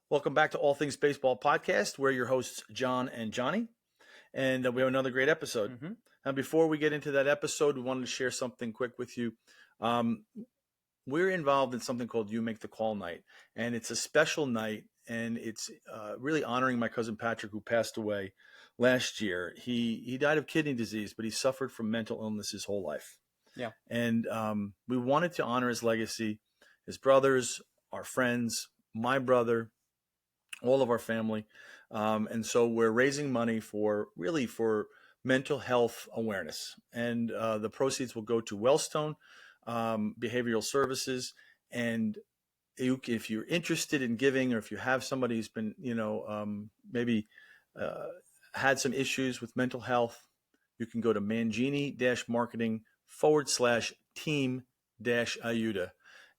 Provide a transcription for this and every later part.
Welcome back to All Things Baseball Podcast. We're your hosts, John and Johnny, and we have another great episode. Mm-hmm. Now, before we get into that episode, we wanted to share something quick with you. We're involved in something called You Make the Call Night, and it's a special night, and it's really honoring my cousin Patrick, who passed away last year. He died of kidney disease, but he suffered from mental illness his whole life. Yeah. And we wanted to honor his legacy, his brothers, our friends, my brother, all of our family. And so we're raising money for mental health awareness. And the proceeds will go to Wellstone Behavioral Services. And if you're interested in giving, or if you have somebody who's been, maybe had some issues with mental health, you can go to Mangini-marketing/team-IUTA.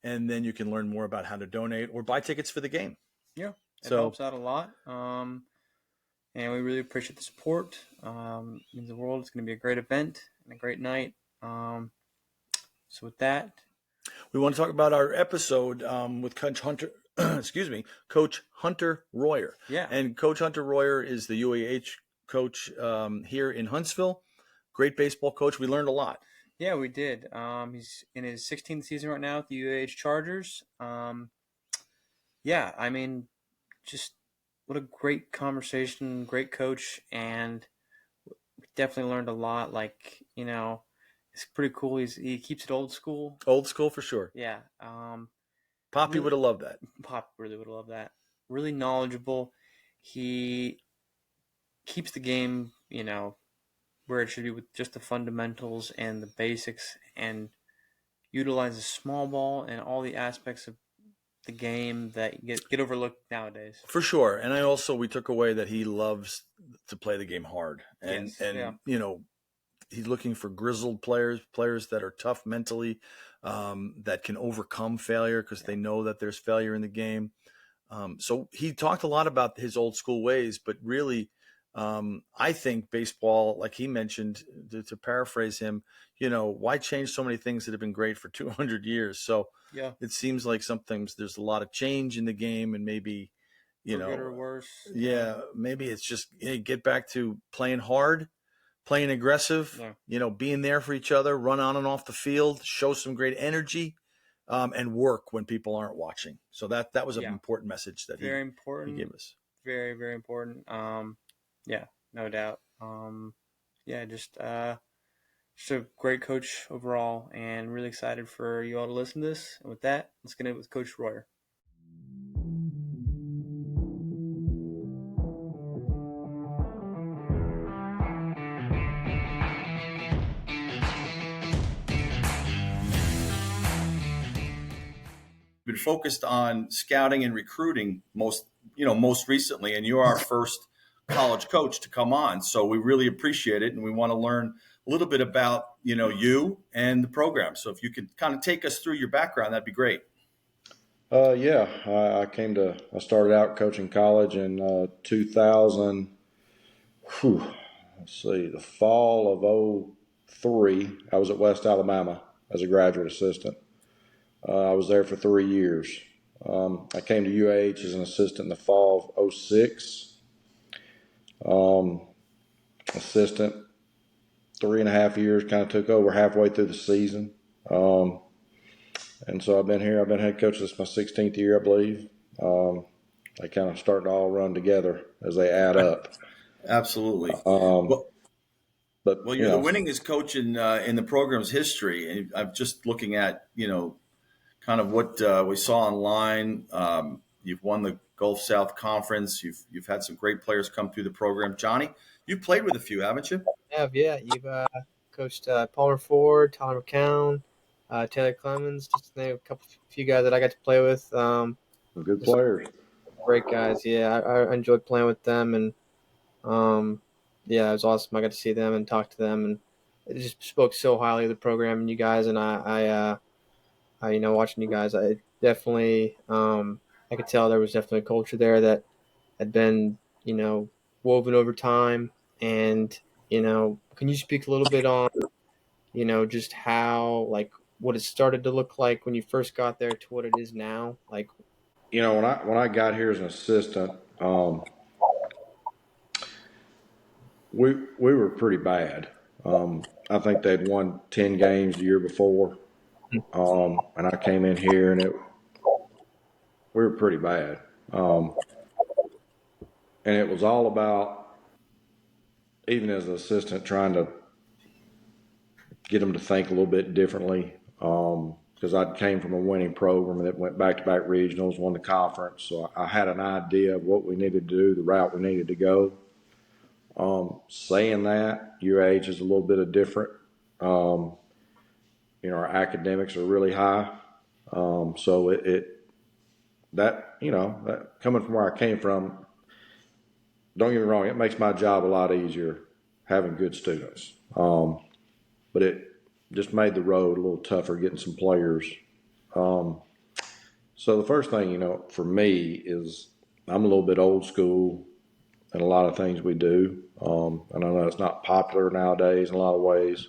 And then you can learn more about how to donate or buy tickets for the game. Yeah. It helps out a lot. And we really appreciate the support. It means the world. It's going to be a great event and a great night. So with that, we want to talk about our episode with Coach Hunter. Excuse me, Coach Hunter Royer. Yeah. And Coach Hunter Royer is the UAH coach here in Huntsville. Great baseball coach. We learned a lot. Yeah, we did. He's in his 16th season right now with the UAH Chargers. Yeah, I mean, just what a great conversation, great coach, and we definitely learned a lot. Like, it's pretty cool. He keeps it old school. Old school for sure. Yeah. Poppy really, would have loved that. Pop really would have loved that. Really knowledgeable. He keeps the game, where it should be with just the fundamentals and the basics, and utilizes small ball and all the aspects of the game that get overlooked nowadays. For sure. And we took away that he loves to play the game hard. And, he's looking for grizzled players that are tough mentally, that can overcome failure because they know that there's failure in the game. So he talked a lot about his old school ways, but really, I think baseball, like he mentioned, to paraphrase him, why change so many things that have been great for 200 years? So it seems like sometimes there's a lot of change in the game, and maybe, for good or worse. Yeah, maybe it's just get back to playing hard, playing aggressive, being there for each other, run on and off the field, show some great energy, and work when people aren't watching. So that was an important message that he gave us. Very, very important. Yeah, no doubt. Just a great coach overall, and really excited for you all to listen to this. And with that, let's get in with Coach Royer. Been focused on scouting and recruiting most recently, and you're our first college coach to come on, so we really appreciate it, and we want to learn a little bit about you and the program. So if you could kind of take us through your background, that'd be great. I started out coaching college in 2000. The fall of 03. I was at West Alabama as a graduate assistant. I was there for 3 years. I came to UAH as an assistant in the fall of 06. Assistant 3.5 years, kind of took over halfway through the season. And so I've been here. I've been head coach. This is my 16th year, I believe. They kind of start to all run together as they add up. Absolutely. You're the winningest coach in the program's history. And I'm just looking at, kind of what we saw online. You've won the Gulf South Conference. You've had some great players come through the program. Johnny, you've played with a few, haven't you? I have, yeah. You've coached Palmer Ford, Tyler McCown, Taylor Clemens, just to name a few guys that I got to play with. Good players. Great guys, yeah. I enjoyed playing with them, and it was awesome. I got to see them and talk to them, and it just spoke so highly of the program and you guys. And I watching you guys, I definitely, I could tell there was definitely a culture there that had been, woven over time. And, can you speak a little bit on, just how, like, what it started to look like when you first got there to what it is now? Like, when I got here as an assistant, we were pretty bad. I think they'd won 10 games the year before, and I came in here and we were pretty bad. And it was all about, even as an assistant, trying to get them to think a little bit differently. Because I came from a winning program that went back-to-back regionals, won the conference, so I had an idea of what we needed to do, the route we needed to go. Saying that, UAH is a little bit of different. Our academics are really high, so that coming from where I came from, don't get me wrong, it makes my job a lot easier having good students. But it just made the road a little tougher getting some players. So the first thing, for me is I'm a little bit old school in a lot of things we do. And I know it's not popular nowadays in a lot of ways.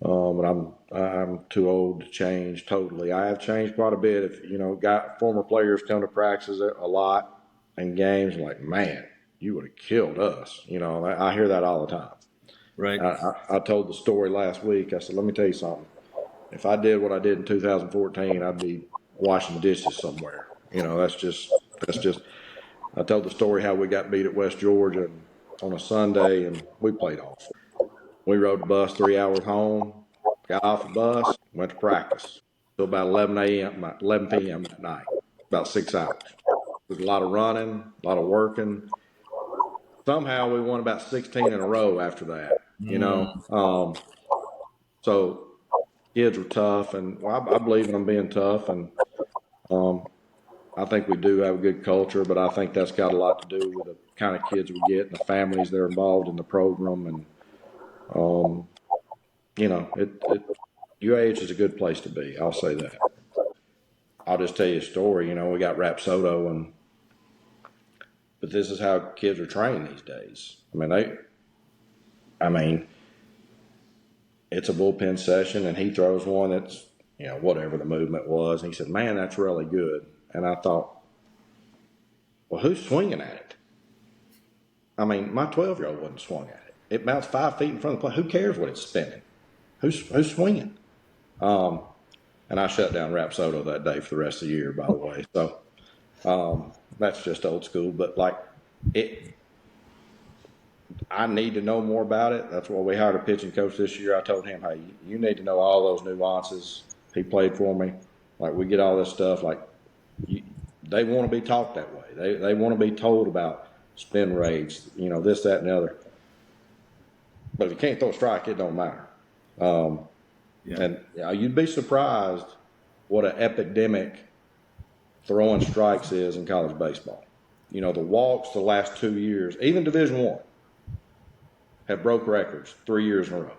But I'm too old to change totally. I have changed quite a bit. If got former players come to practices a lot and games, like, man, you would have killed us. I hear that all the time. Right. I told the story last week. I said, let me tell you something. If I did what I did in 2014, I'd be washing dishes somewhere. That's just. I told the story how we got beat at West Georgia on a Sunday, and we played awful. We rode the bus 3 hours home, got off the bus, went to practice till about 11 p.m. that night, about 6 hours. There was a lot of running, a lot of working. Somehow we won about 16 in a row after that, so kids were tough, and I believe in them being tough, and I think we do have a good culture, but I think that's got a lot to do with the kind of kids we get and the families that are involved in the program, and UAH is a good place to be. I'll say that. I'll just tell you a story. We got Rapsodo, but this is how kids are trained these days. It's a bullpen session, and he throws one that's, whatever the movement was. And he said, man, that's really good. And I thought, well, who's swinging at it? My 12-year-old wouldn't swing at it. It bounced 5 feet in front of the plate. Who cares what it's spinning? Who's swinging? And I shut down Rapsodo that day for the rest of the year, by the way. So that's just old school. But I need to know more about it. That's why we hired a pitching coach this year. I told him, hey, you need to know all those nuances. He played for me. We get all this stuff. They want to be taught that way. They want to be told about spin rates, this, that, and the other. But if you can't throw a strike, it don't matter. And you'd be surprised what an epidemic throwing strikes is in college baseball. The walks the last 2 years, even Division I, have broke records 3 years in a row.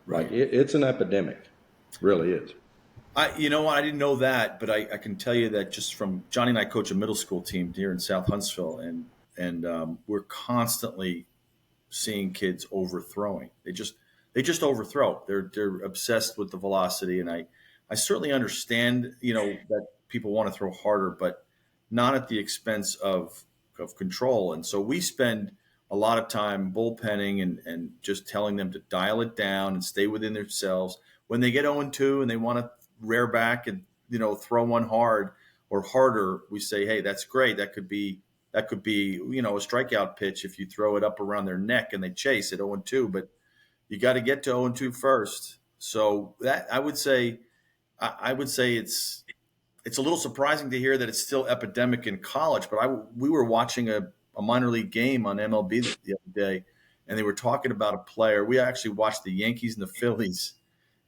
Right. It's an epidemic. It really is. I didn't know that, but I can tell you that just from Johnny and I coach a middle school team here in South Huntsville, and we're constantly seeing kids overthrowing. They just overthrow. They're obsessed with the velocity, and I certainly understand that people want to throw harder, but not at the expense of control. And so we spend a lot of time bullpenning and just telling them to dial it down and stay within themselves. When they get 0-2 and they want to rear back and throw one hard or harder, we say, hey, that's great. That could be a strikeout pitch if you throw it up around their neck and they chase at 0-2, but you got to get to 0-2 first. So that I would say it's a little surprising to hear that it's still epidemic in college, but we were watching a minor league game on MLB the other day, and they were talking about a player. We actually watched the Yankees and the Phillies,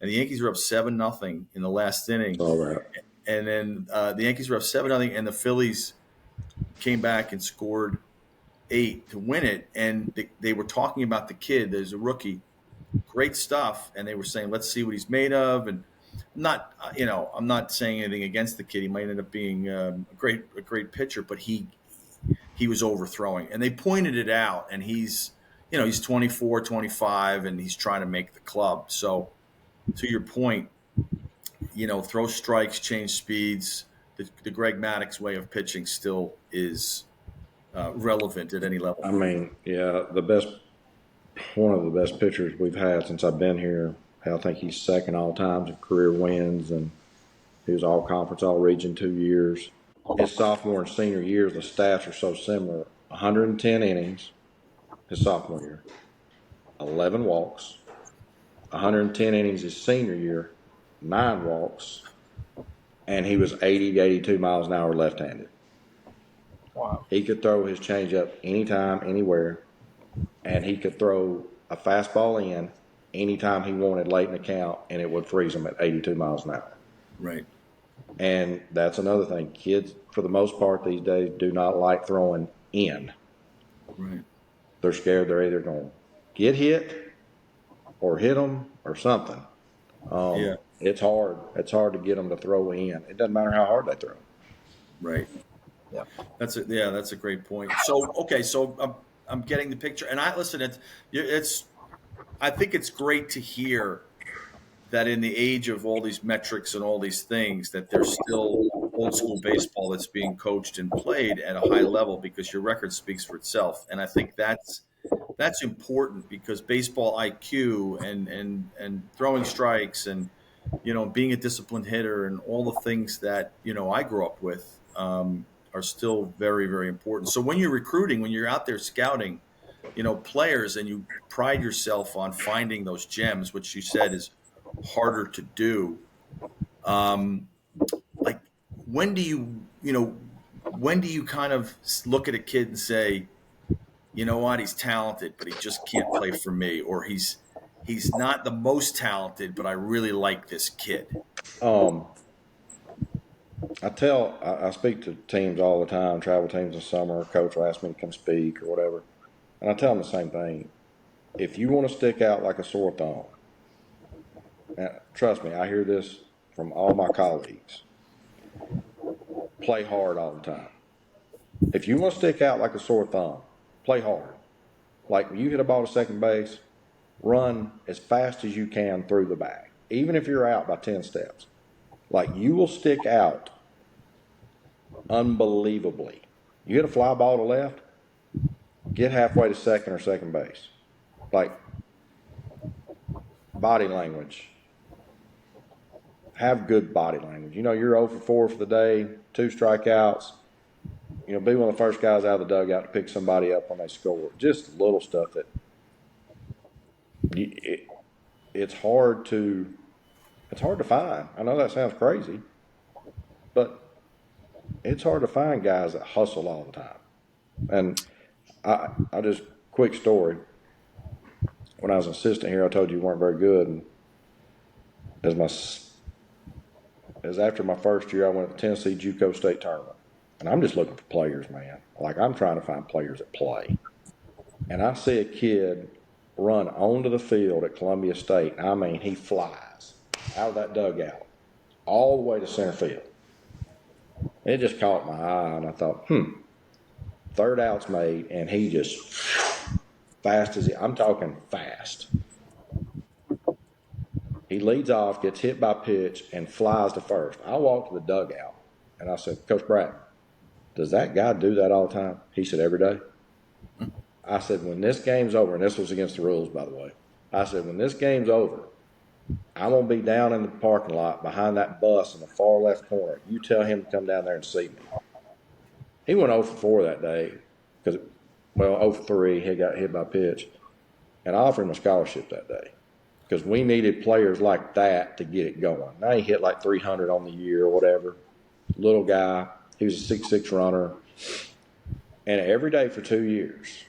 and the Yankees were up 7-0 in the last inning. All right. And then the Yankees were up 7-0, and the Phillies came back and scored 8 to win it. And they were talking about the kid. There's a rookie, great stuff, and they were saying, let's see what he's made of. And I'm not saying anything against the kid. He might end up being a great pitcher, but he was overthrowing, and they pointed it out. And he's 24, 25, and he's trying to make the club. So to your point, throw strikes, change speeds, the Greg Maddux way of pitching still is relevant at any level. I mean, yeah, one of the best pitchers we've had since I've been here. I think he's second all times in career wins, and he was all conference, all region 2 years. His sophomore and senior years, the stats are so similar. 110 innings his sophomore year, 11 walks. 110 innings his senior year, 9 walks, and he was 80 to 82 miles an hour left-handed. Wow. He could throw his changeup anytime, anywhere, and he could throw a fastball in anytime he wanted late in the count, and it would freeze him at 82 miles an hour. Right. And that's another thing. Kids, for the most part these days, do not like throwing in. Right. They're scared they're either going to get hit or hit them or something. Yeah. It's hard. It's hard to get them to throw in. It doesn't matter how hard they throw. Right. Yeah. That's a great point. So, okay. So I'm getting the picture, and I think it's great to hear that in the age of all these metrics and all these things, that there's still old school baseball that's being coached and played at a high level, because your record speaks for itself. And I think that's important, because baseball IQ and throwing strikes and, being a disciplined hitter and all the things that, I grew up with are still very, very important. So when you're recruiting, when you're out there scouting, players, and you pride yourself on finding those gems, which you said is harder to do. Like, when do you kind of look at a kid and say, you know what, he's talented, but he just can't play for me, or he's not the most talented, but I really like this kid? I speak to teams all the time, travel teams in the summer. Coach will ask me to come speak or whatever. And I tell them the same thing. If you want to stick out like a sore thumb, and trust me, I hear this from all my colleagues, play hard all the time. If you want to stick out like a sore thumb, play hard. Like, when you hit a ball to second base, run as fast as you can through the bag, even if you're out by 10 steps. Like, you will stick out unbelievably. You hit a fly ball to left, get halfway to second or second base. Like, body language. Have good body language. You're 0 for 4 for the day, 2 strikeouts. Be one of the first guys out of the dugout to pick somebody up when they score. Just little stuff that it's hard to find. I know that sounds crazy, but it's hard to find guys that hustle all the time. And I just, quick story. When I was an assistant here, I told you weren't very good. And as after my first year, I went to the Tennessee JUCO state tournament. And I'm just looking for players, man. Like, I'm trying to find players that play. And I see a kid run onto the field at Columbia State. I mean, he flies out of that dugout all the way to center field. It just caught my eye, and I thought, third out's made, and he just fast as I'm talking fast. He leads off, gets hit by pitch, and flies to first. I walked to the dugout, and I said, Coach Bratton, does that guy do that all the time? He said, every day. I said, when this game's over, and this was against the rules, by the way. I said, when this game's over, I'm going to be down in the parking lot behind that bus in the far left corner. You tell him to come down there and see me. He went 0 for 4 that day, 0 for 3, he got hit by pitch. And I offered him a scholarship that day, because we needed players like that to get it going. Now he hit like 300 on the year or whatever. Little guy. He was a 6'6" runner. And every day for 2 years,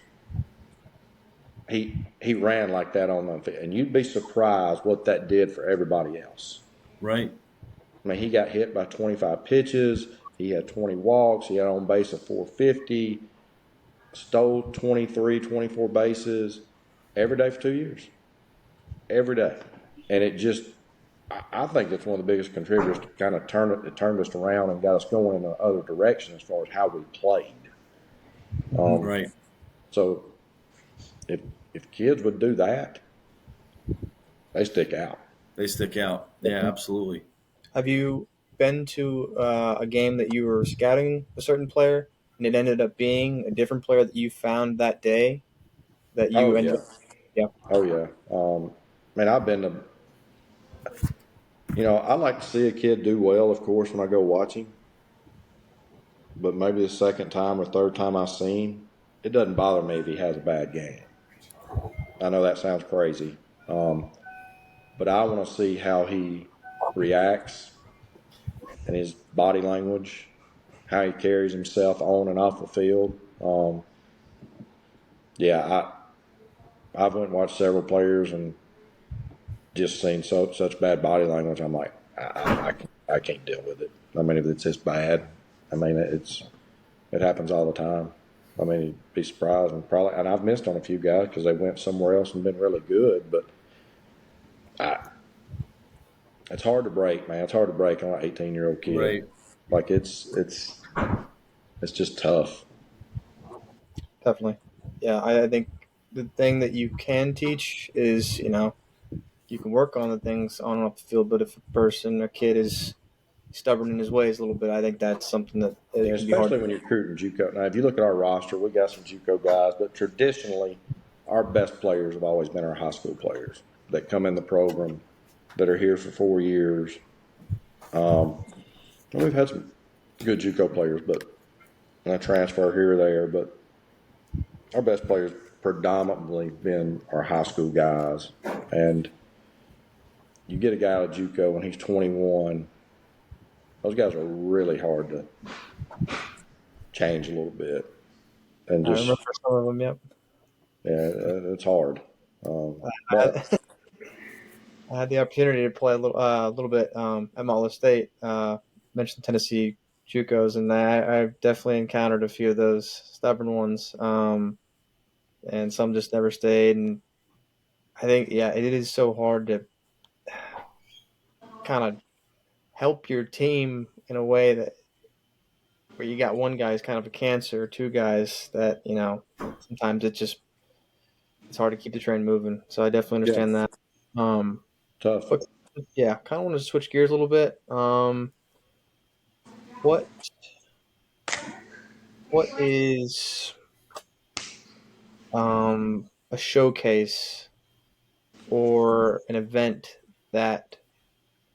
he ran like that on the field. And you'd be surprised what that did for everybody else. Right. I mean, he got hit by 25 pitches. He had 20 walks. He had on base of 450. Stole 23, 24 bases every day for 2 years. Every day. And it just, I think that's one of the biggest contributors to kind of turned us around and got us going in the other direction as far as how we played. Right. So if kids would do that, they stick out. They stick out. Yeah, absolutely. Have you been to a game that you were scouting a certain player and it ended up being a different player that you found that day that Oh you ended yeah, up? Yeah. oh yeah. Man, I've been to. I like to see a kid do well, of course, when I go watch him. But maybe the second time or third time I see him, it doesn't bother me if he has a bad game. I know that sounds crazy, but I want to see how he reacts and his body language, how he carries himself on and off the field. Yeah, I've went and watched several players and just seen such bad body language. I'm like, I can't deal with it. I mean, if it's this bad, I mean, it happens all the time. I mean, you'd be surprised, and I've missed on a few guys because they went somewhere else and been really good. But it's hard to break, man. It's hard to break on an 18-year-old kid. Right. Like it's just tough. Definitely. Yeah, I think the thing that you can teach is, you can work on the things on and off the field, but if a kid is stubborn in his ways a little bit, I think that's something that it can be hard. Especially when you're recruiting JUCO. Now, if you look at our roster, we got some JUCO guys, but traditionally, our best players have always been our high school players that come in the program, that are here for 4 years. And we've had some good JUCO players, but a transfer here or there. But our best players predominantly been our high school guys, and you get a guy out of JUCO when he's 21. Those guys are really hard to change a little bit, and I just remember some of them. Yep. yeah, it's hard. I had the opportunity to play a little bit at Motler State. Mentioned Tennessee JUCOs, and I've definitely encountered a few of those stubborn ones, and some just never stayed. And I think, yeah, it is so hard to kind of help your team in a way that where you got one guy who's kind of a cancer, two guys that sometimes it's hard to keep the train moving. So I definitely understand that. Tough. But yeah, kind of want to switch gears a little bit. What is a showcase or an event that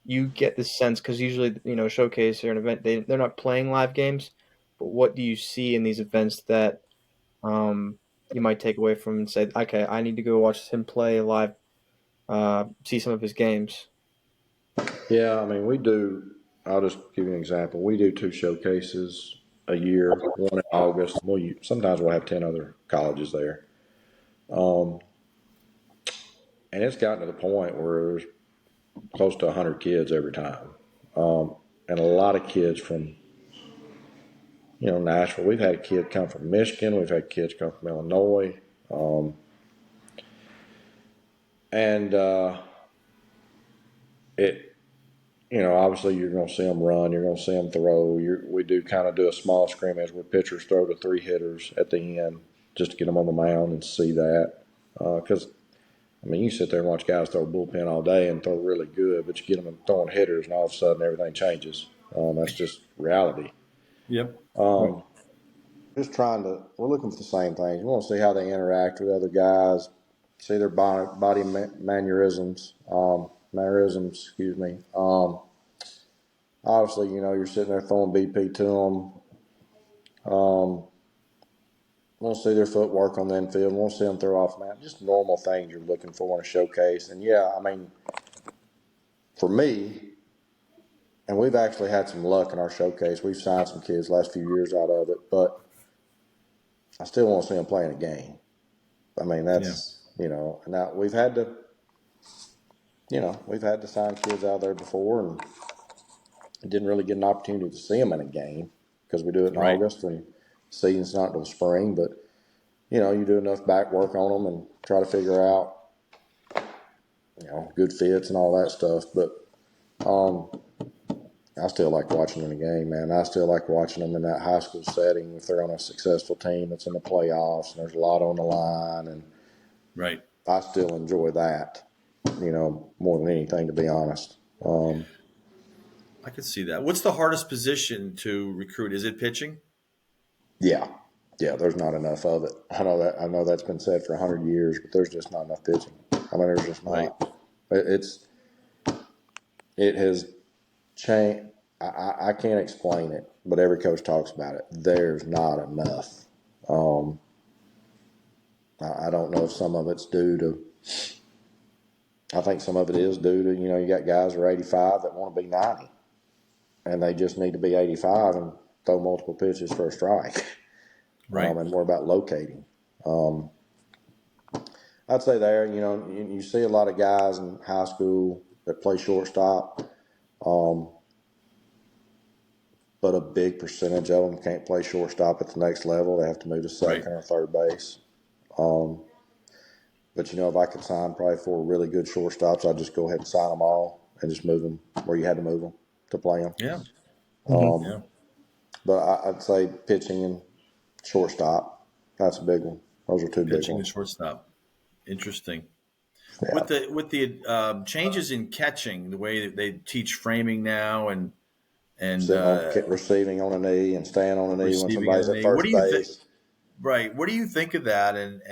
you get the sense, because usually a showcase or an event they're not playing live games, but what do you see in these events that you might take away from and say, okay, I need to go watch him play live, see some of his games? Yeah, I mean, we do. I'll just give you an example. We do 2 showcases a year, one in August. Sometimes we'll have 10 other colleges there. And it's gotten to the point where there's close to 100 kids every time. And a lot of kids from, Nashville. We've had a kid come from Michigan. We've had kids come from Illinois. And obviously you're going to see them run. You're going to see them throw. We do kind of do a small scrimmage where pitchers throw to 3 hitters at the end just to get them on the mound and see that. Because, you sit there and watch guys throw bullpen all day and throw really good, but you get them throwing hitters and all of a sudden everything changes. That's just reality. Yep. We're looking for the same things. We want to see how they interact with other guys, see their body mannerisms, excuse me. Obviously, you're sitting there throwing BP to them. Want to see their footwork on the infield. Want to see them throw off man. Just normal things you're looking for in a showcase. And yeah, for me, and we've actually had some luck in our showcase. We've signed some kids last few years out of it, but I still want to see them playing a game. That's now we've had to sign kids out there before and didn't really get an opportunity to see them in a game because we do it in August and the season's not until spring. But you do enough back work on them and try to figure out good fits and all that stuff. But I still like watching them in a game, man. I still like watching them in that high school setting if they're on a successful team that's in the playoffs and there's a lot on the line. And I still enjoy that, more than anything, to be honest. I could see that. What's the hardest position to recruit? Is it pitching? Yeah. Yeah, there's not enough of it. I know that. I know that's been said for 100 years, but there's just not enough pitching. I mean, there's just not. Right. It has changed. I can't explain it, but every coach talks about it. There's not enough. I don't know if some of it's due to. I think some of it is due to, you got guys who are 85 that want to be 90, and they just need to be 85 and throw multiple pitches for a strike. Right. And more about locating. I'd say there, you see a lot of guys in high school that play shortstop, but a big percentage of them can't play shortstop at the next level. They have to move to second or third base. But, if I could sign probably 4 really good shortstops, I'd just go ahead and sign them all and just move them where you had to move them to play them. Yeah. But I'd say pitching and shortstop, that's a big one. Those are 2 big ones. Pitching and shortstop. Interesting. Yeah. With the changes in catching, the way that they teach framing now and receiving on a knee and staying on a knee when somebody's at first base. Right. What do you think of that? And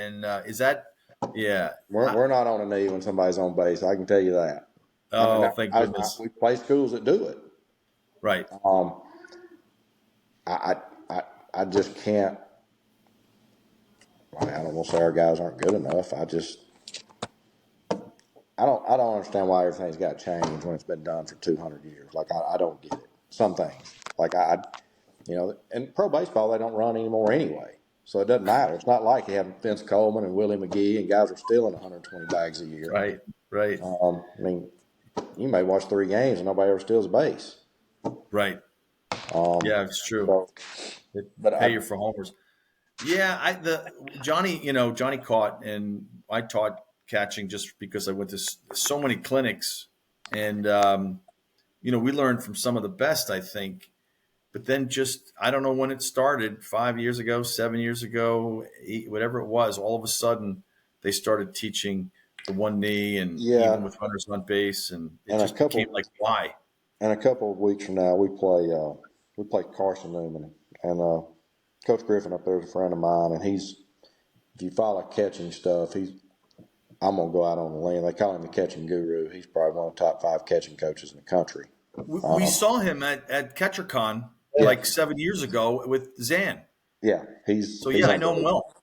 is that We're not on a knee when somebody's on base. I can tell you that. Oh, thank goodness. We play schools that do it. Right. I just can't. I don't want to say our guys aren't good enough. I don't understand why everything's got to change when it's been done for 200 years. Like I don't get it. Some things, like in pro baseball they don't run anymore anyway, so it doesn't matter. It's not like you have Vince Coleman and Willie McGee and guys are stealing 120 bags a year. Right. I mean, you may watch 3 games and nobody ever steals a base. Right. It's true. But pay you for homers. Yeah, Johnny caught, and I taught catching just because I went to so many clinics, and we learned from some of the best, I think. But then I don't know when it started, 5 years ago, 7 years ago, 8, whatever it was. All of a sudden, they started teaching the one knee, and even with runners on base, and it just became like, why? And a couple of weeks from now, we play Carson Newman, and Coach Griffin up there is a friend of mine, and if you follow catching stuff, I'm gonna go out on a limb. They call him the catching guru. He's probably one of the top 5 catching coaches in the country. We saw him at CatcherCon like 7 years ago with Zan. Yeah, I know him well.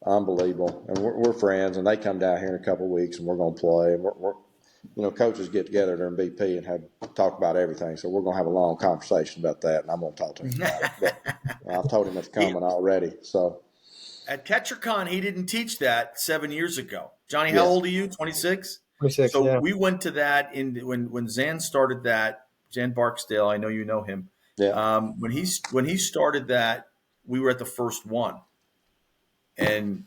Unbelievable, and we're friends. And they come down here in a couple of weeks, and we're gonna play. And we're coaches get together during BP and talk about everything. So we're gonna have a long conversation about that, and I'm gonna talk to him about it. But I've told him it's coming already. So at CatcherCon, he didn't teach that 7 years ago. Johnny, how old are you? 26. 26. So we went to that when Zan started that. Zan Barksdale, I know you know him. Yeah. When he started that, we were at the first one, and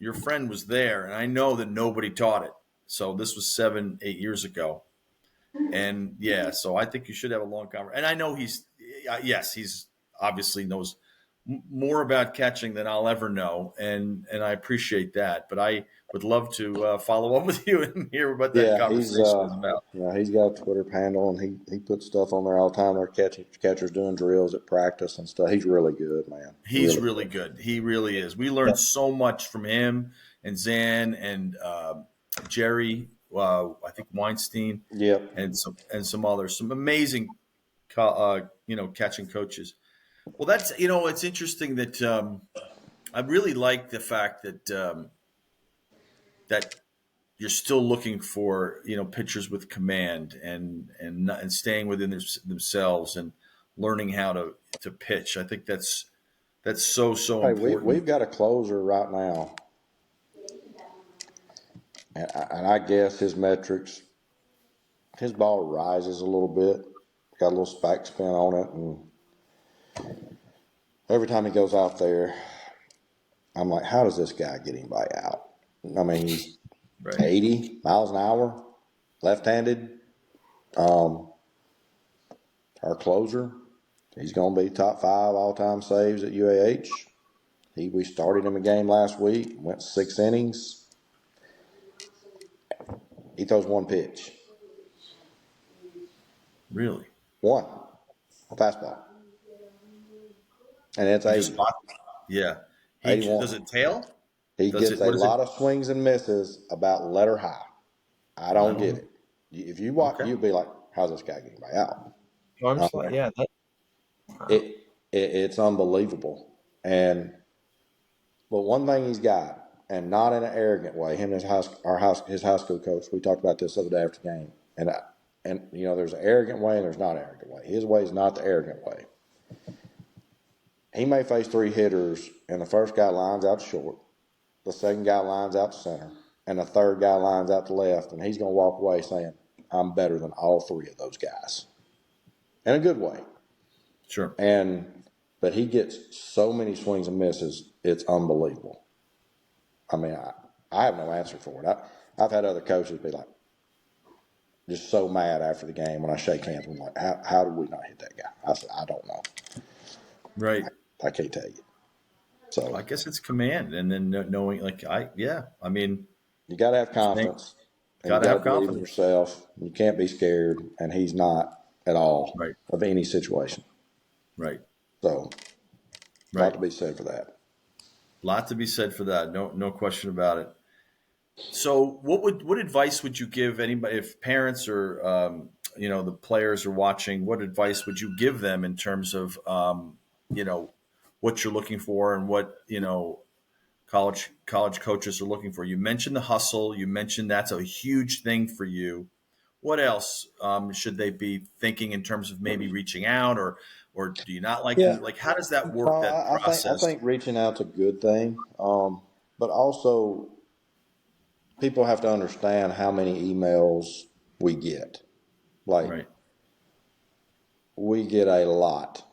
your friend was there, and I know that nobody taught it. So this was 7-8 years ago, and so I think you should have a long conversation. And I know he's obviously knows more about catching than I'll ever know, and I appreciate that. But I would love to follow up with you and hear what that conversation is about. Yeah, he's got a Twitter handle, and he puts stuff on there all the time. Our catchers doing drills at practice and stuff. He's really good, man. He's really good. He really is. We learned so much from him and Zan and Jerry. I think Weinstein. Yep. And some others, some amazing, catching coaches. Well, that's it's interesting that I really like the fact that that you're still looking for pitchers with command and staying within themselves and learning how to pitch. I think that's so important. We've got a closer right now, and I guess his metrics, his ball rises a little bit, got a little spike spin on it, and every time he goes out there, I'm like, how does this guy get anybody out? I mean, he's 80 miles an hour, left-handed. Our closer, he's going to be top 5 all-time saves at UAH. We started him a game last week, went 6 innings. He throws 1 pitch. Really? One, a fastball. And it's He 80. just spot. Yeah. He 81. does it tail? He Does gets it? a What is it? lot of swings and misses about letter high. I I don't don't get know. it. If you watch, Okay. you'd be like, how's this guy getting by out? Arm Um, slot, yeah. it's unbelievable. But one thing he's got, and not in an arrogant way, him and his high school coach, we talked about this the other day after the game. And there's an arrogant way and there's not an arrogant way. His way is not the arrogant way. He may face 3 hitters, and the first guy lines out to short, the second guy lines out to center, and the third guy lines out to left, and he's going to walk away saying, I'm better than all 3 of those guys. In a good way. Sure. But he gets so many swings and misses, it's unbelievable. I mean, I have no answer for it. I've had other coaches be like, just so mad after the game when I shake hands. I'm like, how did we not hit that guy? I said, I don't know. Right. I can't tell you. So I guess it's command, and then knowing, I mean, you got to have confidence. And got you to got have to believe in confidence. yourself. You can't be scared, and he's not at all Right. of any situation. Right. So, a Right. lot to be said for that. Lot to be said for that. No question about it. So, what advice would you give anybody if parents or the players are watching? What advice would you give them in terms of what you're looking for and what college coaches are looking for? You mentioned the hustle. You mentioned that's a huge thing for you. What else should they be thinking in terms of maybe reaching out, or do you not like Yeah. to, how does that work, Well, that I process? think reaching out's a good thing, but also people have to understand how many emails we get. Like Right. we get a lot,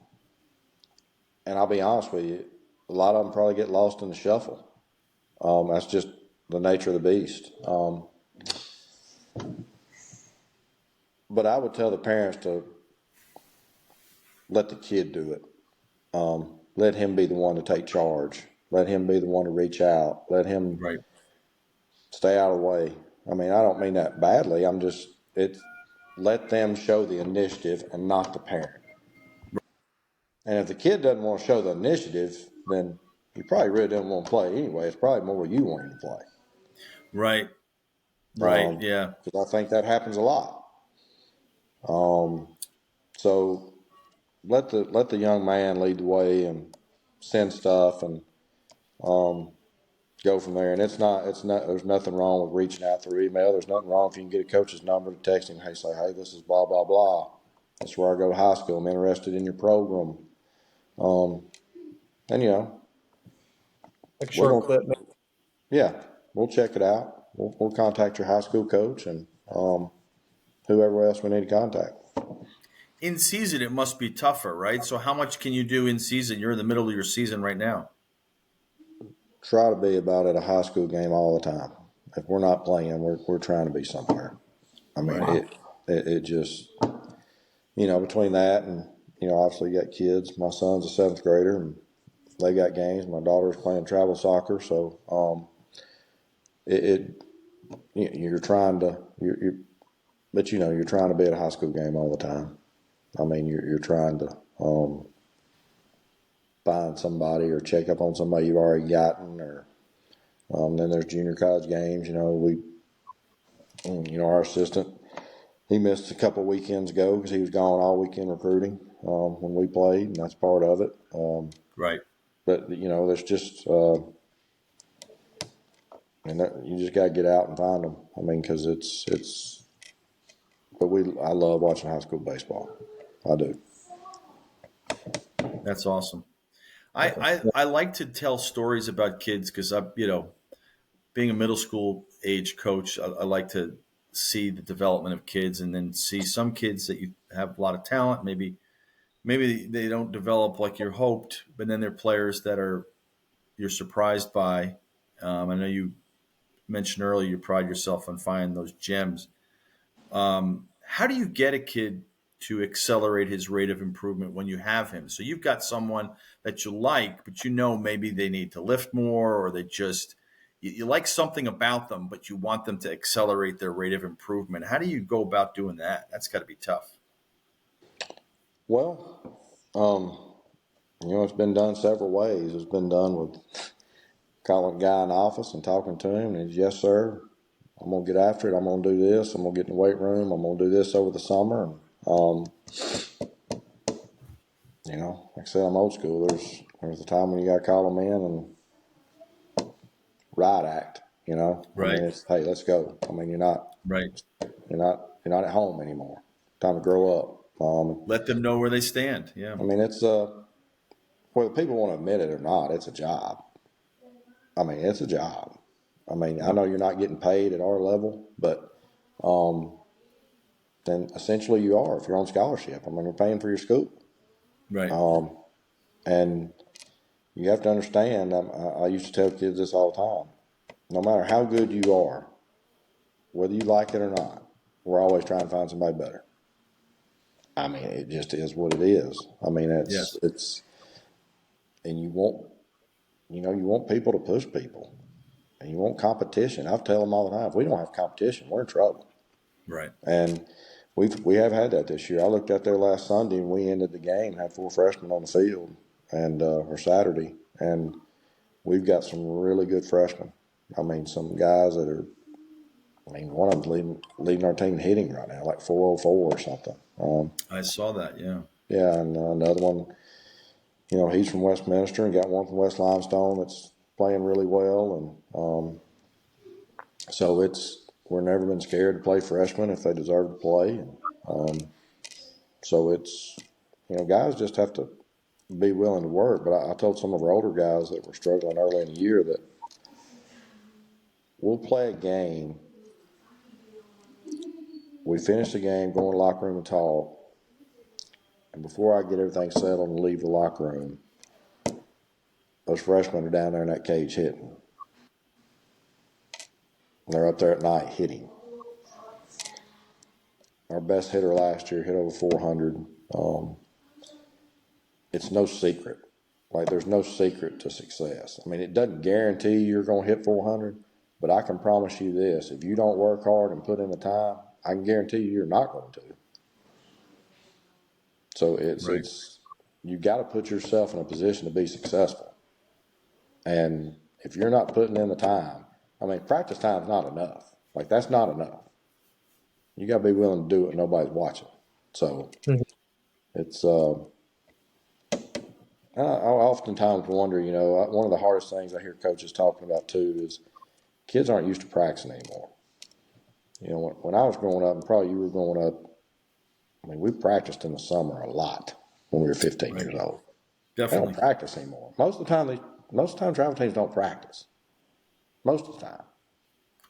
and I'll be honest with you, a lot of them probably get lost in the shuffle. That's just the nature of the beast. But I would tell the parents to let the kid do it. Let him be the one to take charge. Let him be the one to reach out. Let him Right. stay out of the way. I mean, I don't mean that badly. Let them show the initiative and not the parent. And if the kid doesn't want to show the initiative, then he probably really doesn't want to play anyway. It's probably more you want him to play. Right. Right. Yeah. Because I think that happens a lot. So let the young man lead the way and send stuff and go from there. And it's not. There's nothing wrong with reaching out through email. There's nothing wrong if you can get a coach's number to text him. Hey, this is blah blah blah. That's where I go to high school. I'm interested in your program. And Like a short clip. yeah, we'll check it out. We'll contact your high school coach and whoever else we need to contact. In season, it must be tougher, right? So how much can you do in season? You're in the middle of your season right now. Try to be about at a high school game all the time. If we're not playing, we're trying to be somewhere. I mean, Right. it just, between that and, obviously you got kids. My son's a 7th grader and they got games. My daughter's playing travel soccer. So, you're trying to, you're trying to be at a high school game all the time. I mean, you're trying to, find somebody or check up on somebody you've already gotten, or then there's junior college games. Our assistant, he missed a couple weekends ago because he was gone all weekend recruiting when we played, and that's part of it. Right. But there's just you just got to get out and find them. I mean, because it's. But I love watching high school baseball. I do. That's awesome. I like to tell stories about kids because being a middle school age coach, I like to see the development of kids and then see some kids that you have a lot of talent. Maybe they don't develop like you hoped, but then they're players that you're surprised by. I know you mentioned earlier you pride yourself on finding those gems. How do you get a kid to accelerate his rate of improvement when you have him? So you've got someone that you like, but maybe they need to lift more, or they just you like something about them, but you want them to accelerate their rate of improvement. How do you go about doing that? That's got to be tough. Well, it's been done several ways. It's been done with calling a guy in the office and talking to him, and he's, yes, sir, I'm going to get after it. I'm going to do this. I'm going to get in the weight room. I'm going to do this over the summer. And, like I said, I'm old school. There's a time when you got to call them in and riot act, Right. I mean, it's, hey, let's go. I mean, you're not at home anymore. Time to grow up. Let them know where they stand. Yeah. I mean, it's, whether people want to admit it or not, it's a job. I mean, it's a job. I mean, I know you're not getting paid at our level, but then essentially you are if you're on scholarship. I mean, we're paying for your school. Right. And you have to understand, I used to tell kids this all the time, no matter how good you are, whether you like it or not, we're always trying to find somebody better. I mean, it just is what it is. I mean, it's, and you want people to push people. And you want competition. I tell them all the time, if we don't have competition, we're in trouble. Right. And we have had that this year. I looked out there last Sunday and we ended the game, had 4 freshmen on the field, and or Saturday, and we've got some really good freshmen. I mean, some guys that are, one of them's leading our team hitting right now, like 404 or something. I saw that. Yeah. Yeah, and another one, he's from Westminster, and got one from West Limestone that's playing really well, and so we're never been scared to play freshmen if they deserve to play. And, so it's, guys just have to be willing to work. But I told some of our older guys that were struggling early in the year that we'll play a game. We finish the game, go in the locker room and talk. And before I get everything settled and leave the locker room, those freshmen are down there in that cage hitting. And they're up there at night hitting. Our best hitter last year hit over 400. It's no secret. Like, there's no secret to success. I mean, it doesn't guarantee you're going to hit 400, but I can promise you this. If you don't work hard and put in the time, I can guarantee you're not going to. So you got to put yourself in a position to be successful. And if you're not putting in the time, I mean, practice time's not enough. Like, that's not enough. You got to be willing to do it when nobody's watching. So it's, I oftentimes wonder, one of the hardest things I hear coaches talking about too is kids aren't used to practicing anymore. When I was growing up, and probably you were growing up, I mean, we practiced in the summer a lot when we were 15 years old. Definitely. They don't practice anymore. Most of the time travel teams don't practice. Most of the time.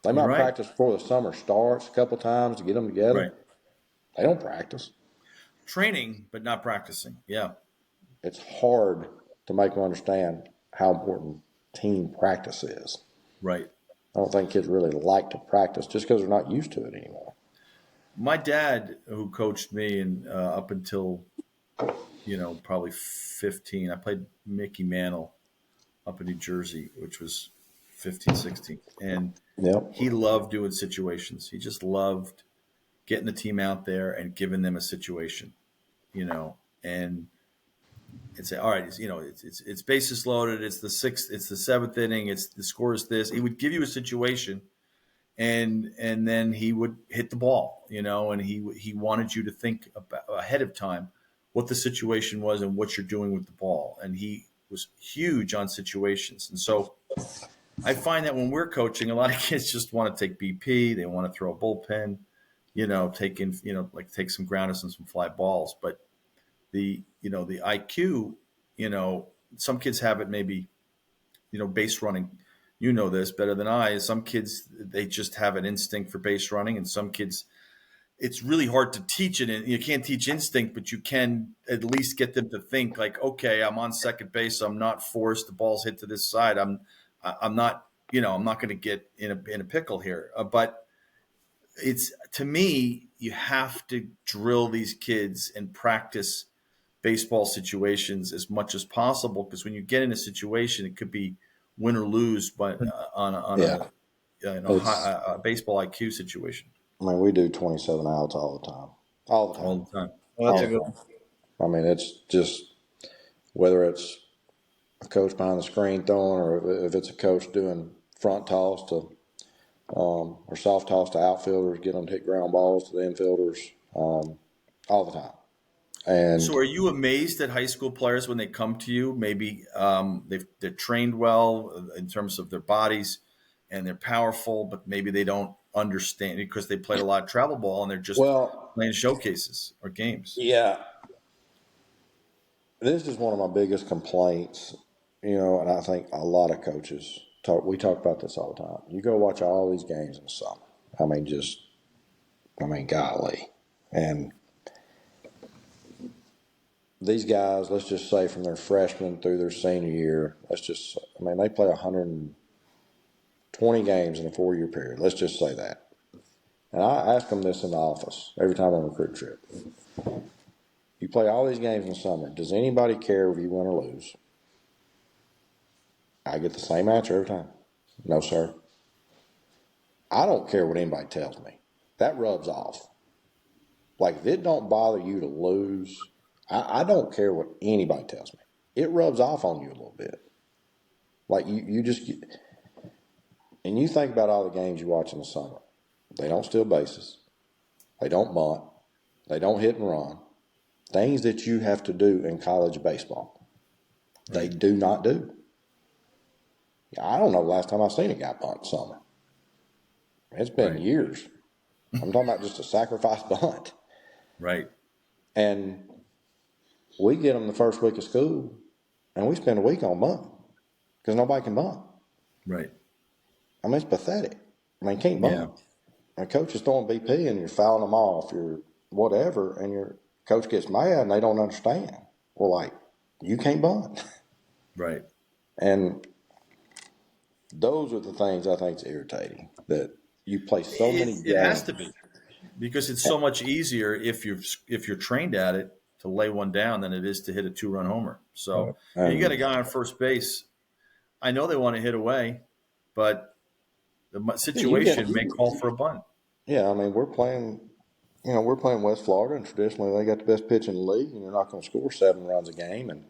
They might practice before the summer starts a couple times to get them together. Right. They don't practice. Training, but not practicing. Yeah. It's hard to make them understand how important team practice is. Right. I don't think kids really like to practice just because they're not used to it anymore. My dad, who coached me and up until, probably 15, I played Mickey Mantle up in New Jersey, which was 15, 16. And he loved doing situations. He just loved getting the team out there and giving them a situation, and say, all right, it's bases loaded. It's the 7th inning. The score is this. He would give you a situation, and then he would hit the ball, and he wanted you to think about ahead of time what the situation was and what you're doing with the ball. And he was huge on situations. And so I find that when we're coaching, a lot of kids just want to take BP. They want to throw a bullpen, take some grounders and some fly balls. But the IQ, some kids have it maybe, base running. You know this better than I. Some kids, they just have an instinct for base running, and some kids, it's really hard to teach it. And you can't teach instinct, but you can at least get them to think like, okay, I'm on second base. I'm not forced. The ball's hit to this side. I'm not, I'm not going to get in a pickle here. But it's, to me, you have to drill these kids and practice baseball situations as much as possible, because when you get in a situation, it could be win or lose, but on a baseball IQ situation. I mean, we do 27 outs all the time. Well, that's a good one. I mean, it's just whether it's a coach behind the screen throwing, or if it's a coach doing front toss to or soft toss to outfielders, get them to hit ground balls to the infielders all the time. And so, are you amazed at high school players when they come to you? Maybe they're trained well in terms of their bodies, and they're powerful, but maybe they don't understand it because they played a lot of travel ball and they're just playing showcases or games. Yeah, this is one of my biggest complaints, and I think a lot of coaches we talk about this all the time. You go watch all these games in the summer. Golly. And these guys, let's just say from their freshman through their senior year, they play 120 games in a 4-year period. Let's just say that. And I ask them this in the office every time on a recruit trip. You play all these games in the summer. Does anybody care if you win or lose? I get the same answer every time. No, sir. I don't care what anybody tells me. That rubs off. Like, if it don't bother you to lose, I don't care what anybody tells me. It rubs off on you a little bit. Like, you just get, and you think about all the games you watch in the summer. They don't steal bases. They don't bunt. They don't hit and run. Things that you have to do in college baseball. They do not do. I don't know the last time I've seen a guy bunt in summer. It's been years. I'm talking about just a sacrifice bunt. Right. And we get them the first week of school, and we spend a week on bunt because nobody can bunt. Right. I mean, it's pathetic. I mean, you can't bunt. Yeah. A coach is throwing BP, and you're fouling them off, you're whatever, and your coach gets mad, and they don't understand. Well, like, you can't bunt. Right. And those are the things I think is irritating, that you play so many games. It has to be, because it's so much easier if you're trained at it to lay one down than it is to hit a 2-run homer. So you got a guy on first base. I know they want to hit away, but the situation may call for a bunt. Yeah, I mean, we're playing West Florida, and traditionally they got the best pitch in the league, and you're not going to score 7 runs a game. And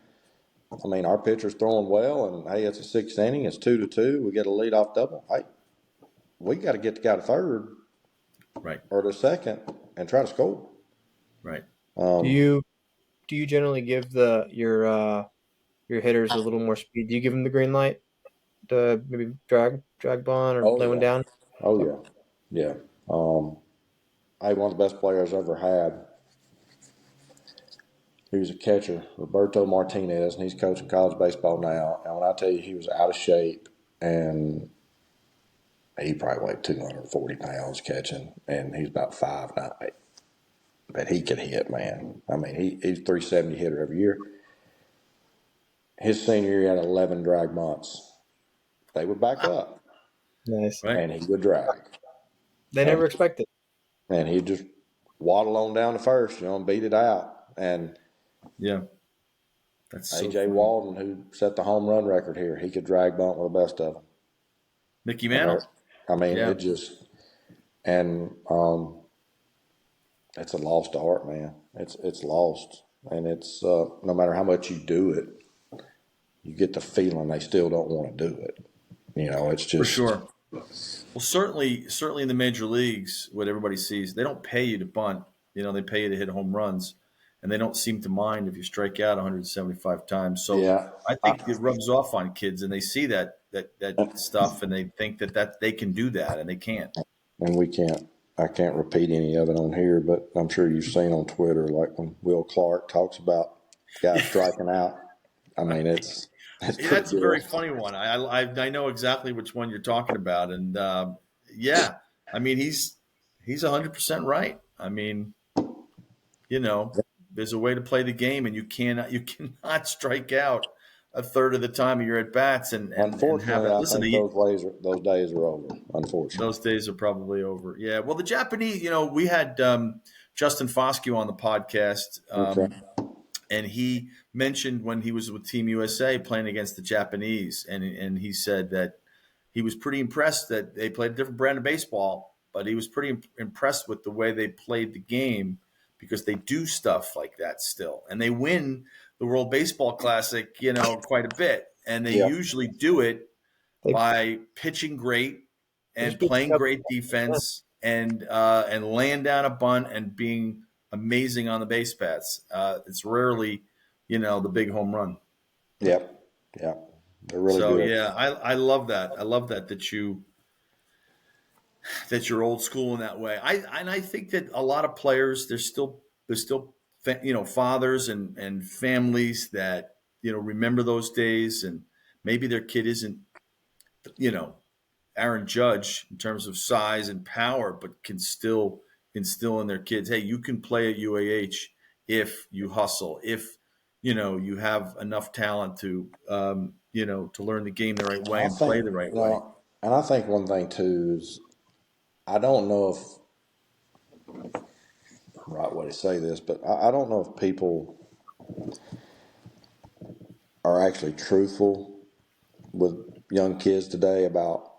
I mean, our pitcher's throwing well, and hey, it's a 6th inning, it's 2-2. We get a leadoff double. Hey, we got to get the guy to third, right, or to second, and try to score. Right. Do you generally give your hitters a little more speed? Do you give them the green light to maybe drag bunt or lay one down? Oh yeah. I had one of the best players I ever had. He was a catcher, Roberto Martinez, and he's coaching college baseball now. And when I tell you he was out of shape, and he probably weighed 240 pounds catching, and he's about 5'9". But he could hit, man. I mean, he's 370 hitter every year. His senior year, he had 11 drag bunts. They would back up. Nice. And he would drag. They never expected. And he'd just waddle on down to first, and beat it out. And yeah, that's A.J. Walden, who set the home run record here, he could drag bunt with the best of them. Mickey Mantle. I mean, it just, and it's a lost art, man. It's lost, and it's no matter how much you do it, you get the feeling they still don't want to do it. It's just for sure. Well, certainly in the major leagues, what everybody sees, they don't pay you to bunt. They pay you to hit home runs, and they don't seem to mind if you strike out 175 times. So yeah. I think it rubs off on kids, and they see that stuff, and they think that they can do that, and they can't. And we can't. I can't repeat any of it on here, but I'm sure you've seen on Twitter, like when Will Clark talks about guys striking out. I mean, that's a very funny one. I know exactly which one you're talking about, and I mean he's 100% right. I mean, there's a way to play the game, and you cannot strike out a third of the time of your at bats, and unfortunately, have it. Listen, I think those days are over. Unfortunately, those days are probably over. Yeah. Well, the Japanese, we had Justin Foscue on the podcast. And he mentioned when he was with Team USA playing against the Japanese, and he said that he was pretty impressed that they played a different brand of baseball, but he was pretty impressed with the way they played the game because they do stuff like that still, and they win the World Baseball Classic, quite a bit, and they Yeah. usually do it by pitching great and playing great defense and laying down a bunt and being amazing on the base paths. It's rarely, the big home run. Yep. They're really So good. yeah, I love that. I love that you're old school in that way. I think that a lot of players, there's still fathers and families that remember those days, and maybe their kid isn't Aaron Judge in terms of size and power, but can still instill in their kids, hey, you can play at UAH if you hustle, if you have enough talent to to learn the game the right way and play the right way. And I think one thing too is, I don't know if the right way to say this, but I don't know if people are actually truthful with young kids today about,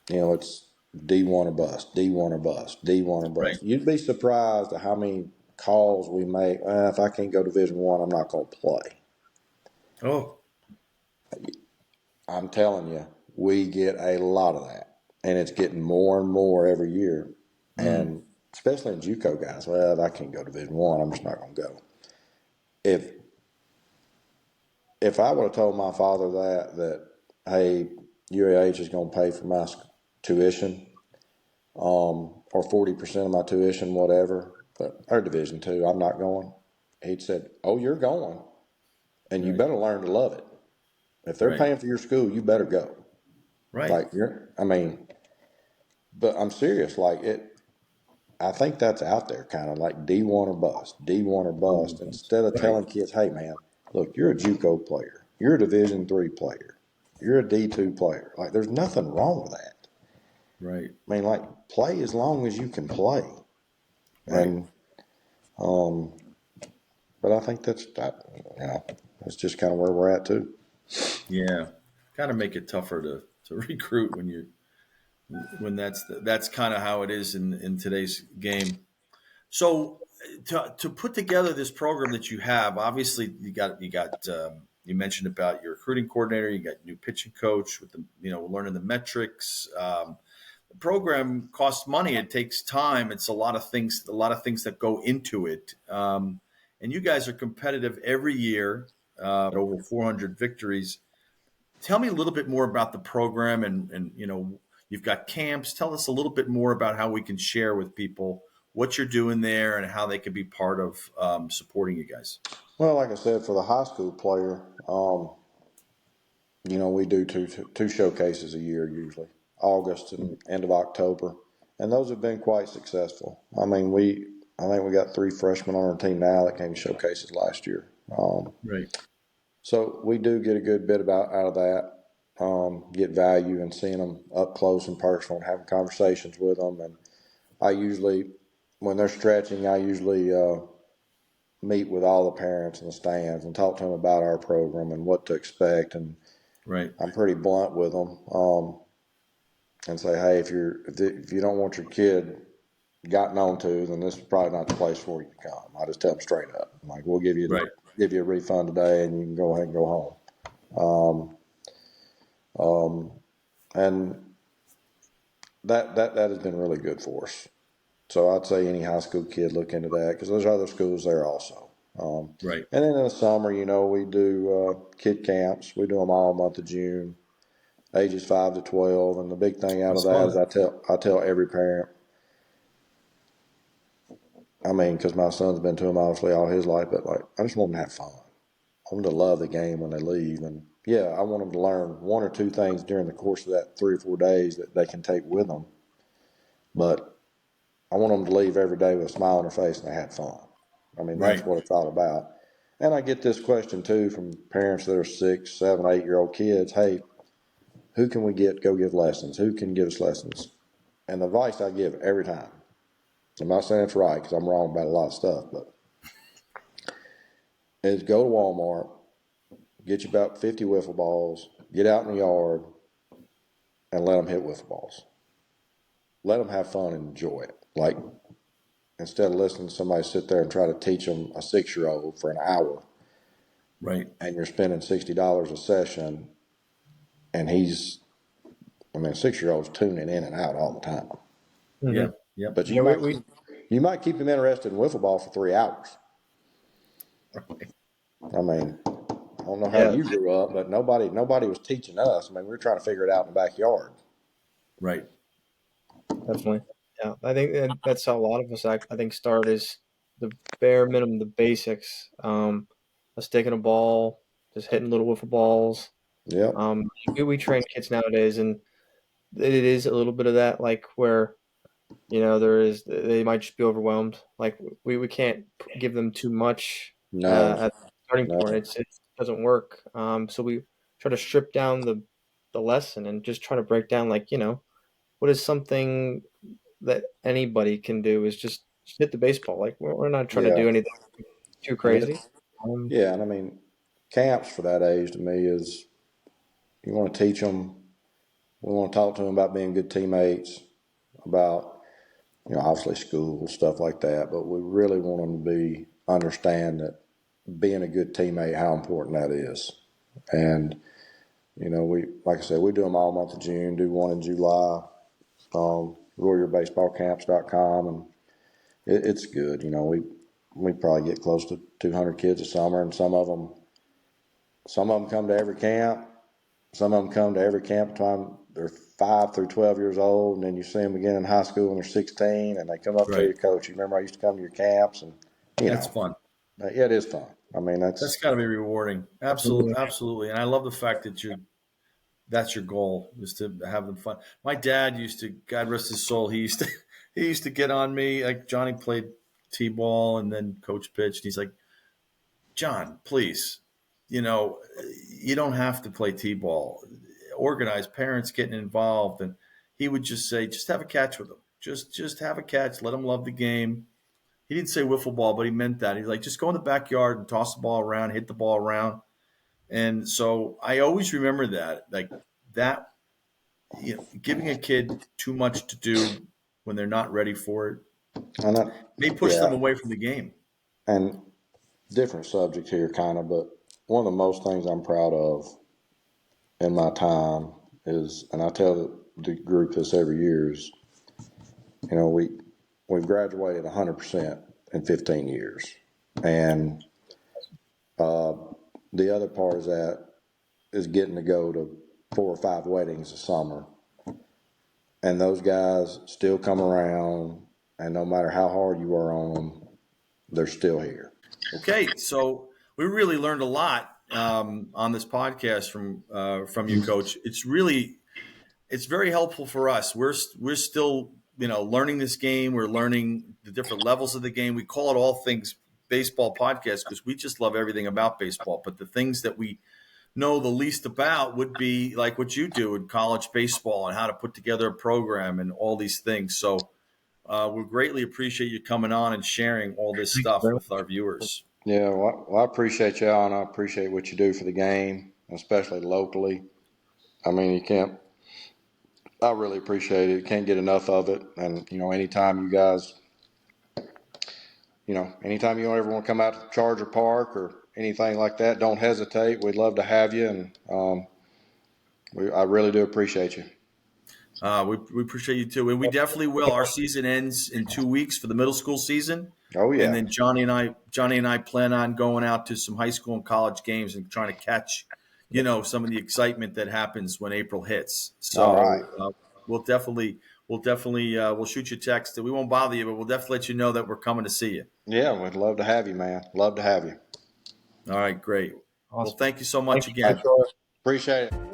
it's D1 or bust, D1 or bust, D1 or bust. Right. You'd be surprised at how many calls we make. If I can't go Division I, I'm not going to play. Oh, I'm telling you, we get a lot of that, and it's getting more and more every year. And especially in JUCO guys, if I can't go Division I, I'm just not going to go. If I would have told my father that hey, UAH is going to pay for my tuition, or 40% of my tuition, whatever, or Division II, I'm not going. He'd said, "Oh, you're going, and you better learn to love it. If they're paying for your school, you better go." Right. But I'm serious. I think that's out there, kind of like D1 or bust, D1 or bust. Instead of telling kids, "Hey, man, look, you're a JUCO player, you're a Division III player, you're a D2 player." Like, there's nothing wrong with that. Right. I mean, play as long as you can play. Right. And, but I think that's just kind of where we're at too. Yeah. Kind of make it tougher to recruit when that's kind of how it is in today's game. So to put together this program that you have, obviously you mentioned about your recruiting coordinator, you got new pitching coach with the learning the metrics. The program costs money. It takes time. It's a lot of things that go into it. And you guys are competitive every year, over 400 victories. Tell me a little bit more about the program, and you've got camps. Tell us a little bit more about how we can share with people what you're doing there and how they could be part of supporting you guys. Well, like I said, for the high school player, we do two showcases a year usually, August and end of October, and those have been quite successful. I mean, I think we got 3 freshmen on our team now that came to showcases last year. Right. So we do get a good bit out of that. Get value in seeing them up close and personal and having conversations with them. And I usually, when they're stretching, meet with all the parents in the stands and talk to them about our program and what to expect. And Right. I'm pretty blunt with them, and say, hey, if you don't want your kid gotten onto, then this is probably not the place for you to come. I just tell them straight up. I'm like, we'll give you a refund today, and you can go ahead and go home. And that has been really good for us. So I'd say any high school kid look into that, because there's other schools there also. Right. And then in the summer, we do kid camps. We do them all month of June, ages 5 to 12. And the big thing out of that is I tell every parent. I mean, because my son's been to them obviously all his life, but I just want them to have fun. I want them to love the game when they leave, and I want them to learn 1 or 2 things during the course of that 3 or 4 days that they can take with them. But I want them to leave every day with a smile on their face and they had fun. I mean, that's what it's all about. And I get this question too from parents that are 6, 7, 8-year-old kids. Hey, who can we go give lessons? Who can give us lessons? And the advice I give every time, I'm not saying it's right because I'm wrong about a lot of stuff, but is go to Walmart, get you about 50 wiffle balls, get out in the yard, and let them hit wiffle balls. Let them have fun and enjoy it. instead of listening to somebody sit there and try to teach them a 6-year-old for an hour, right? And you're spending $60 a session, and a 6-year-old's tuning in and out all the time. Mm-hmm. Yeah, yeah. But you might keep him interested in wiffle ball for 3 hours. I mean, I don't know how you grew up, but nobody was teaching us. I mean, we were trying to figure it out in the backyard. Right. Definitely. Yeah, I think that's how a lot of us I think start is the bare minimum, the basics. A stick and a ball, just hitting little wiffle balls. Yeah. We train kids nowadays, and it is a little bit of that, like where they might just be overwhelmed. Like we can't give them too much No. at the starting point. It doesn't work. So we try to strip down the lesson and just try to break down, like, what is something that anybody can do is just hit the baseball. Like we're not trying to do anything too crazy. And I mean, camps for that age to me is you want to teach them. We want to talk to them about being good teammates, about obviously school stuff like that. But we really want them to understand that being a good teammate, how important that is. And we, like I said, we do them all month of June. Do one in July. RoyalBaseballCamps.com, and it's good. We probably get close to 200 kids a summer, and some of them come to every camp. Some of them come to every camp time they're 5 through 12 years old, and then you see them again in high school when they're 16, and they come up to your coach. You remember I used to come to your camps, and that's fun. Yeah, it is fun. I mean, that's got to be rewarding. Absolutely, absolutely. And I love the fact that that's your goal, is to have them fun. My dad used to, God rest his soul, he used to get on me. Like Johnny played T-ball and then coach pitched. He's like, John, please, you don't have to play T-ball. Organize parents getting involved. And he would just say, just have a catch with them. Just have a catch. Let them love the game. He didn't say wiffle ball, but he meant that. He's like, just go in the backyard and toss the ball around, hit the ball around. And so I always remember that, like that, giving a kid too much to do when they're not ready for it may push them away from the game. And different subject here, kind of, but one of the most things I'm proud of in my time is, and I tell the group this every year, is, we've graduated 100% in 15 years. And the other part of that is getting to go to 4 or 5 weddings a summer. And those guys still come around, and no matter how hard you are on them, they're still here. Okay, so we really learned a lot on this podcast from you, Coach. It's very helpful for us. We're still learning this game. We're learning the different levels of the game. We call it All Things Baseball Podcast because we just love everything about baseball. But the things that we know the least about would be like what you do in college baseball and how to put together a program and all these things. So we greatly appreciate you coming on and sharing all this stuff with our viewers. Yeah, well, I appreciate y'all, and I appreciate what you do for the game, especially locally. I mean, I really appreciate it. Can't get enough of it. And, anytime you guys, anytime you ever want to come out to Charger Park or anything like that, don't hesitate. We'd love to have you. And I really do appreciate you. We appreciate you too. And we definitely will. Our season ends in 2 weeks for the middle school season. Oh, yeah. And then Johnny and I plan on going out to some high school and college games and trying to catch, some of the excitement that happens when April hits. So all right. We'll shoot you a text. We won't bother you, but we'll definitely let you know that we're coming to see you. Yeah, we'd love to have you, man. Love to have you. All right, great. Awesome. Well, thank you so much again. Appreciate it.